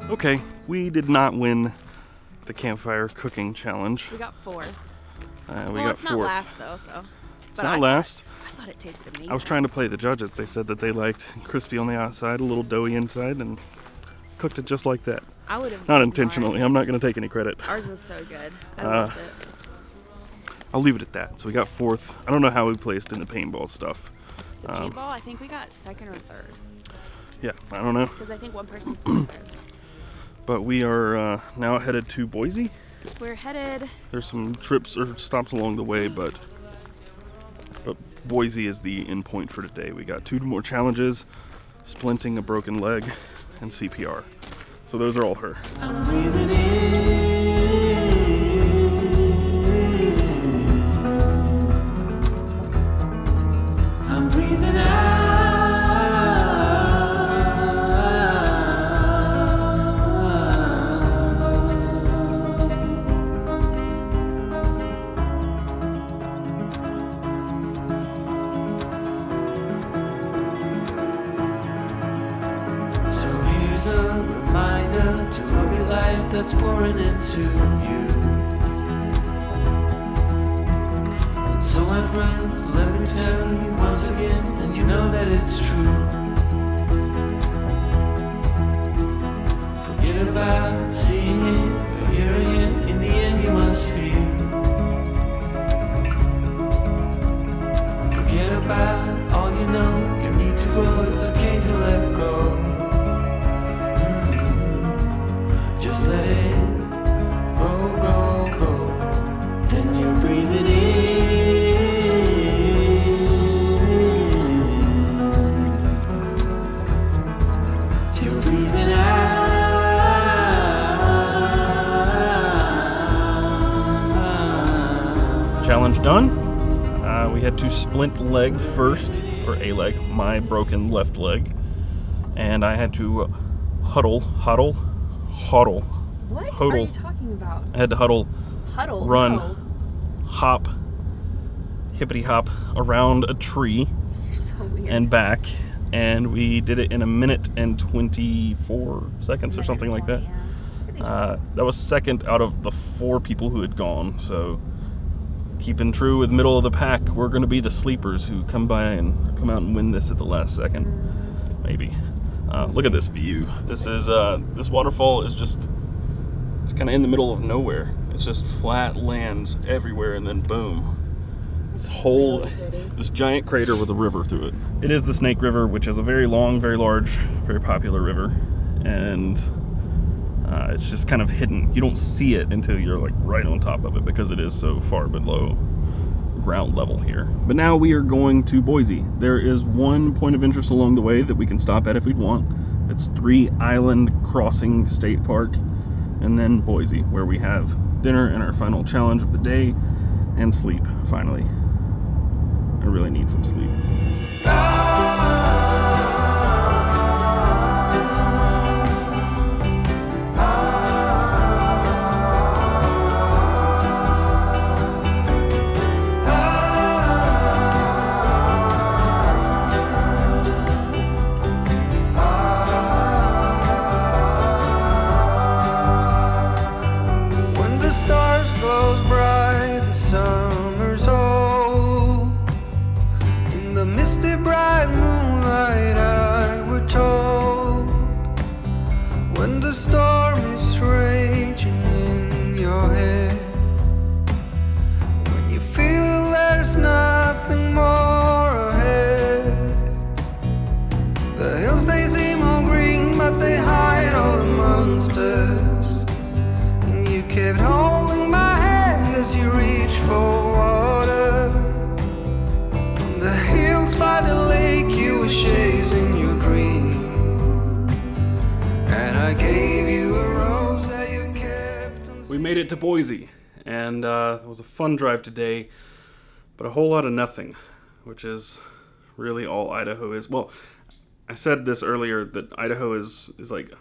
Okay, we did not win the campfire cooking challenge. We got 4. We got 4. It's not last though, so. It's not last. I thought it tasted amazing. I was trying to play the judges. They said that they liked crispy on the outside, a little doughy inside, and cooked it just like that. I would have. Not intentionally. I'm not going to take any credit. Ours was so good. I loved it. I'll leave it at that. So we got 4th. I don't know how we placed in the paintball stuff. The paintball, I think we got 2nd or 3rd. Yeah, I don't know. Because I think one person's got 3rd. But we are now headed to Boise. We're headed. There's some trips or stops along the way, but Boise is the end point for today. We got 2 more challenges, splinting a broken leg, and CPR. So those are all her. I'm breathing in. I'm breathing out. That's pouring into you. And so my friend, let me tell you once again, and you know that it's true. Forget about seeing it or hearing it, in the end you must feel. Forget about all you know, you need to go, it's okay to let go. Just let it go, go, go. Then you're breathing in. You're breathing out. Challenge done. We had to splint legs first, or a leg, my broken left leg. And I had to huddle. What huddle. are you talking about? I had to huddle, run, no. hop, hippity hop around a tree. You're so weird. And back, and we did it in 1 minute and 24 seconds or something like that. Yeah. That was 2nd out of the 4 people who had gone, so keeping true with middle of the pack, we're going to be the sleepers who come by and come out and win this at the last second, maybe. Look at this view. This is this waterfall is just, it's kind of in the middle of nowhere. It's just flat lands everywhere, and then boom, this giant crater with a river through it. It is the Snake River, which is a very long, very large, very popular river, and it's just kind of hidden. You don't see it until you're like right on top of it because it is so far below ground level here. But now we are going to Boise. There is one point of interest along the way that we can stop at if we'd want. It's 3 Island Crossing State Park, and then Boise, where we have dinner and our final challenge of the day, and sleep, finally. I really need some sleep. Made it to Boise, and it was a fun drive today, but a whole lot of nothing, which is really all Idaho is. Well, I said this earlier, that Idaho is like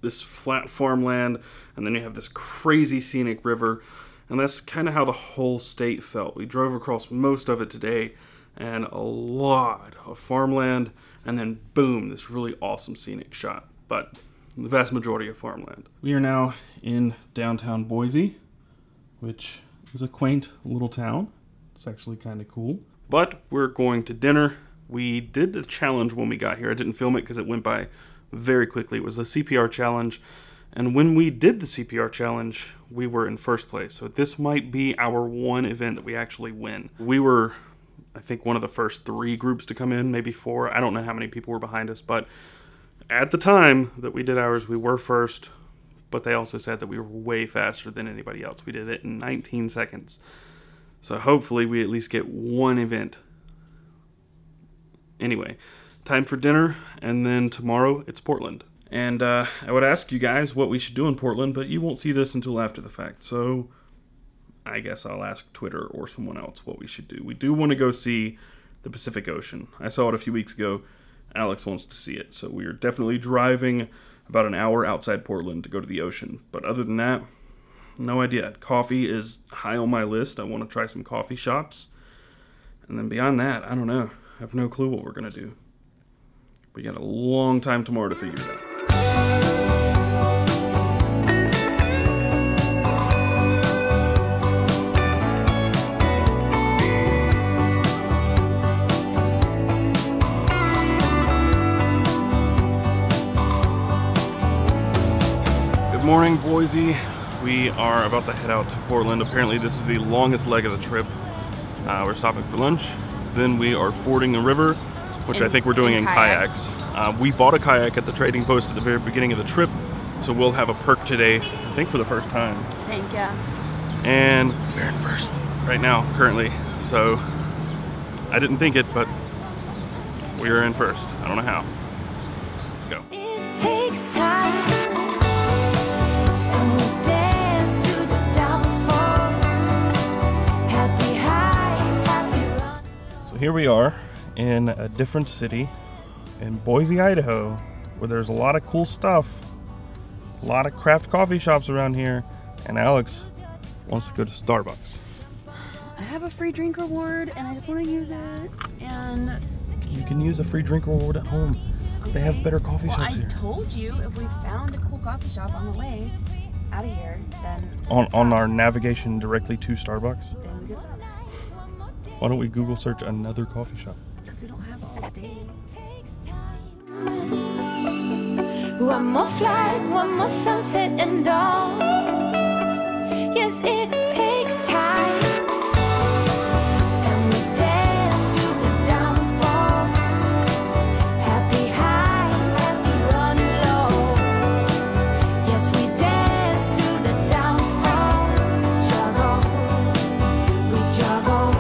this flat farmland, and then you have this crazy scenic river, and that's kind of how the whole state felt. We drove across most of it today, and a lot of farmland, and then boom, this really awesome scenic shot. But the vast majority of farmland. We are now in downtown Boise, which is a quaint little town. It's actually kind of cool. But we're going to dinner. We did the challenge when we got here. I didn't film it because it went by very quickly. It was a CPR challenge. And when we did the CPR challenge, we were in first place. So this might be our one event that we actually win. We were, I think, one of the first 3 groups to come in, maybe 4. I don't know how many people were behind us, but at the time that we did ours, we were first, but they also said that we were way faster than anybody else. We did it in 19 seconds. So hopefully we at least get one event. Anyway, time for dinner, and then tomorrow it's Portland. And I would ask you guys what we should do in Portland, but you won't see this until after the fact. So I guess I'll ask Twitter or someone else what we should do. We do want to go see the Pacific Ocean. I saw it a few weeks ago. Alex wants to see it. So we are definitely driving about an hour outside Portland to go to the ocean. But other than that, no idea. Coffee is high on my list. I want to try some coffee shops. And then beyond that, I don't know. I have no clue what we're going to do. We got a long time tomorrow to figure it out. Good morning, Boise. We are about to head out to Portland. Apparently this is the longest leg of the trip. We're stopping for lunch. Then we are fording a river, which I think we're doing in kayaks. We bought a kayak at the trading post at the very beginning of the trip, so we'll have a perk today, I think for the first time. Thank you. And we're in first right now, currently. So I didn't think it, but we're in first. I don't know how. Let's go. It takes time. And we dance to the downfall. Happy highs, happy run. So here we are in a different city in Boise, Idaho, where there's a lot of cool stuff, a lot of craft coffee shops around here, and Alex wants to go to Starbucks. I have a free drink reward and I just want to use it. And You can use a free drink reward at home. They have better coffee shops here. I told you if we found a cool coffee shop on the way out of here, then On our navigation directly to Starbucks. then we get some. Why don't we Google search another coffee shop? Because we don't have all day. One more flight, one more sunset and dawn. Yes, it takes time. And we dance through the downfall. Happy highs, happy run low. Yes, we dance through the downfall. Juggle, we juggle.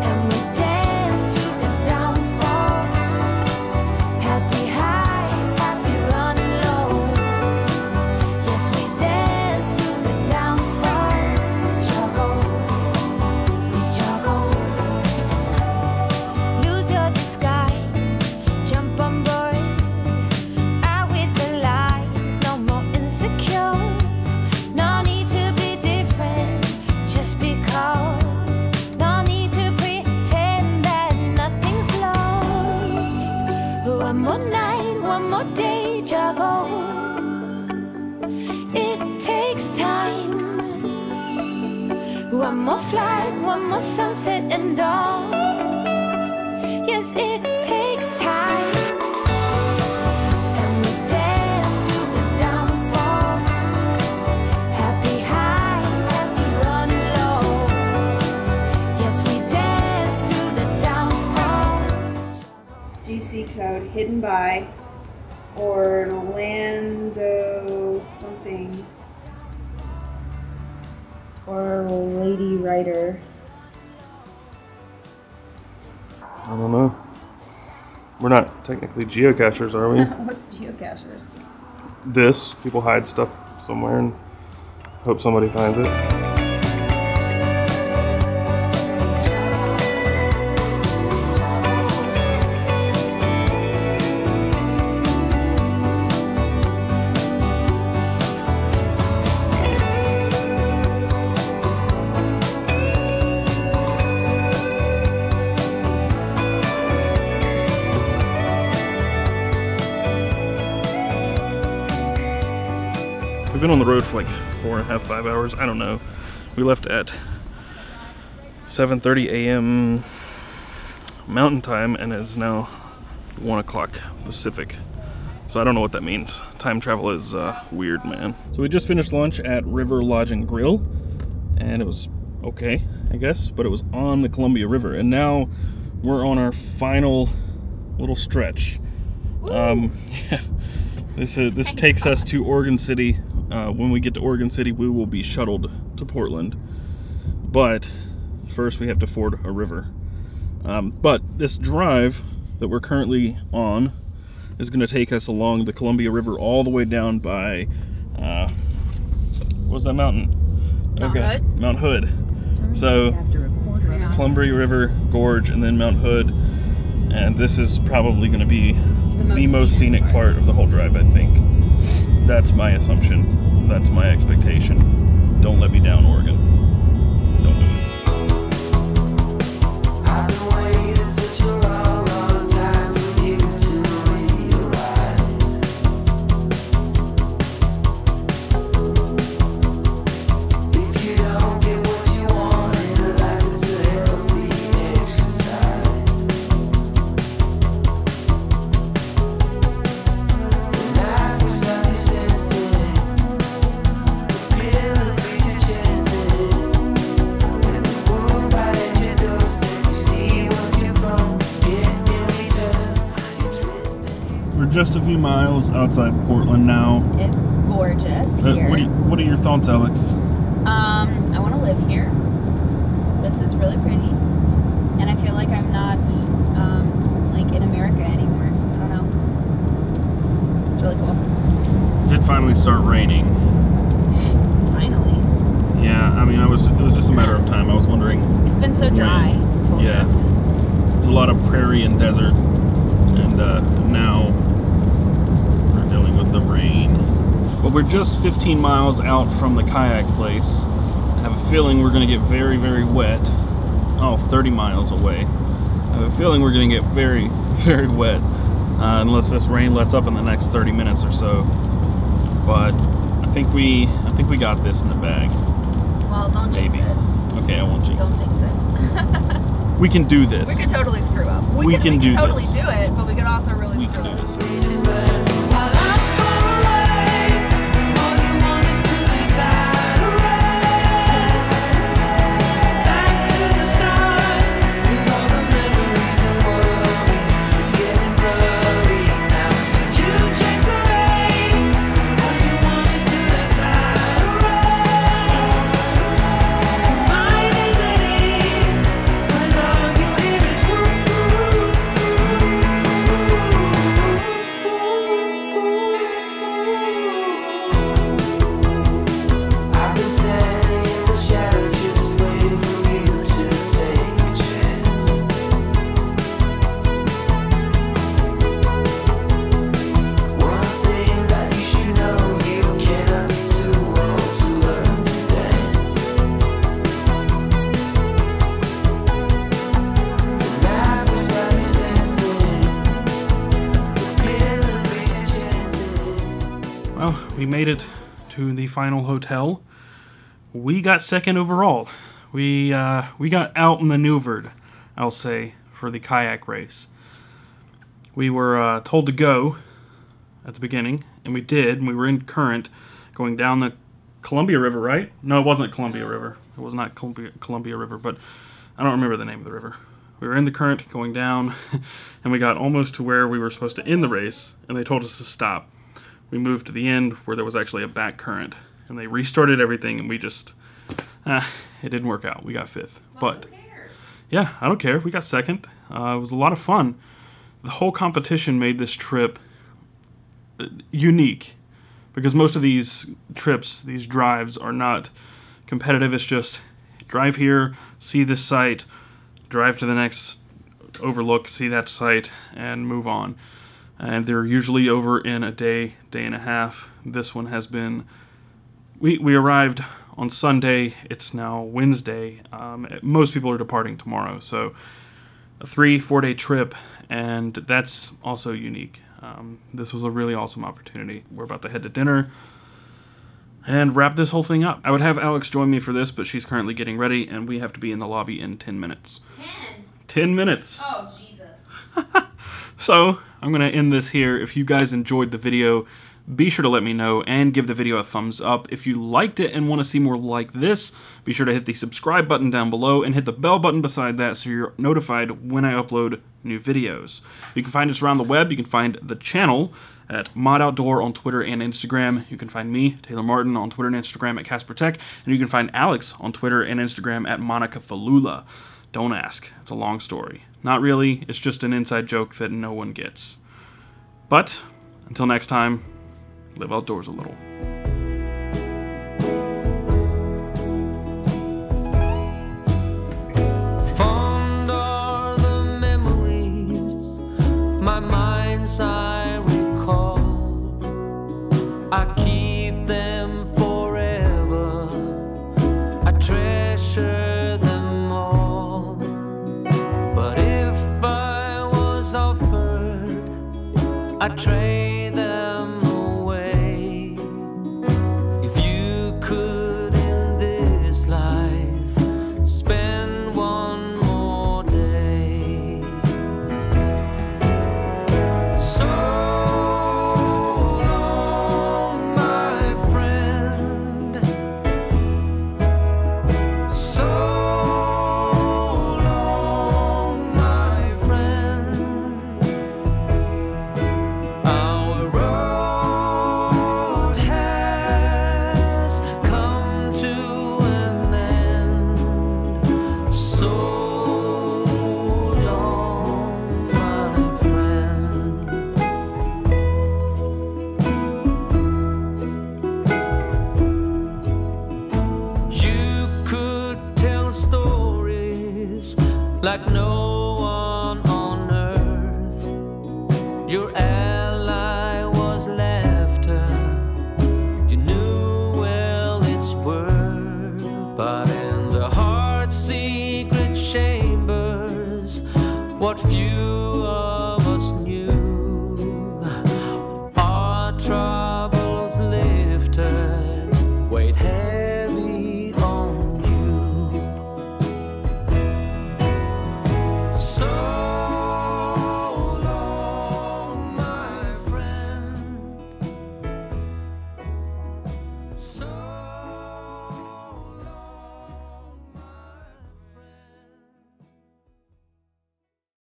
And we dance through the downfall. Happy highs, happy run low. Yes, we dance through the downfall. Juggle, we juggle. Lose your disguise, jump on board. Out with the lights, no more insecure. No need to be different, just because. No need to pretend that nothing's lost. One more night, one more day, juggle. It takes time. One more flight, one more sunset and dawn. Yes, it takes time. And we dance through the downfall. Happy highs, happy run low. Yes, we dance through the downfall. GC code hidden by Orlando something. Or Lady Writer. I don't know. We're not technically geocachers, are we? What's geocachers? This, people hide stuff somewhere and hope somebody finds it. been on the road for like 4.5, 5 hours. I don't know. We left at 7:30 a.m. Mountain Time, and it's now 1 o'clock Pacific. So I don't know what that means. Time travel is weird, man. So we just finished lunch at River Lodge and Grill, and it was okay, I guess, but it was on the Columbia River, and now we're on our final little stretch. Yeah, this takes us to Oregon City. When we get to Oregon City, we will be shuttled to Portland, but first we have to ford a river. But this drive that we're currently on is going to take us along the Columbia River all the way down by what's that mountain? Mount Hood? Mount Hood. So Columbia River, Gorge, and then Mount Hood. And this is probably going to be the most scenic part of the whole drive, I think. That's my assumption. That's my expectation. Don't let me down, Oregon. Don't do it. I've been waiting such a long, long time for you to realize. If you don't get what you want in life, it's a healthy exercise. Life was not this insane. The pill increased your chances. When the wolf right at your doorstep, you see what you're from. In return, you twist and We're just a few miles outside Portland now. It's gorgeous here. What are your thoughts, Alex? I want to live here. This is really pretty, and I feel like I'm not like in America anymore. I don't know. It's really cool. It did finally start raining. Finally, Yeah, I mean, it was just a matter of time. I was wondering. it's been so dry. This whole Yeah, trip. there's a lot of prairie and desert, and now we're dealing with the rain. But we're just 15 miles out from the kayak place. I have a feeling we're going to get very, very wet. Oh, 30 miles away. I have a feeling we're going to get very, very wet unless this rain lets up in the next 30 minutes or so. But I think we got this in the bag. Well, don't jinx Maybe. it. Okay, I won't jinx Don't it. jinx it. We can do this. We could totally screw up. We can do totally this. do it, but we could also really We screw can do up. this. reaches burn. While I'm far away, all you want is to decide a race. Back to the start, with all the memories and worries. It's getting blurry now. Since you chased the rain, 'cause you wanted to decide a race. Your mind is at ease, when all you hear is woo, I've been standing in the shadows, just waiting for you to take a chance. One thing that you should know, you cannot be too old to learn to dance. Life was not sensing. The pill increased your chances. Well, we made it to the final hotel. We got second overall. We got outmaneuvered, I'll say, for the kayak race. We were told to go at the beginning, and we did. And we were in current, going down the Columbia River, right? No, it wasn't Columbia River. It was not Columbia River, but I don't remember the name of the river. We were in the current, going down, and we got almost to where we were supposed to end the race, and they told us to stop. We moved to the end where there was actually a back current, and they restarted everything, and we just, it didn't work out. We got fifth. But yeah, I don't care. We got second. It was a lot of fun. The whole competition made this trip unique, because most of these trips, these drives, are not competitive. It's just drive here, see this site, drive to the next overlook, see that site, and move on. And they're usually over in a day, day and a half. This one has been, we arrived on Sunday. It's now Wednesday. Most people are departing tomorrow, so a 3-4 day trip, and that's also unique. This was a really awesome opportunity. We're about to head to dinner. and wrap this whole thing up. I would have Alex join me for this, but she's currently getting ready, and we have to be in the lobby in 10 minutes. 10 minutes. Oh, Jesus. So, I'm going to end this here. If you guys enjoyed the video, be sure to let me know and give the video a thumbs up. If you liked it and want to see more like this, be sure to hit the subscribe button down below and hit the bell button beside that so you're notified when I upload new videos. You can find us around the web. You can find the channel at Mod Outdoor on Twitter and Instagram. You can find me, Taylor Martin, on Twitter and Instagram at Casper Tech, and you can find Alex on Twitter and Instagram at Monica Falula. Don't ask. It's a long story. Not really. It's just an inside joke that no one gets. But until next time, live outdoors a little. Fond are the memories, my mind's I recall. I keep them forever, I treasure them all. But if I was offered, I'd trade them away. If you could in this life spend one more day. So long, my friend. So long, my friend. Our road has come to an end. So long, my friend. You could tell stories like no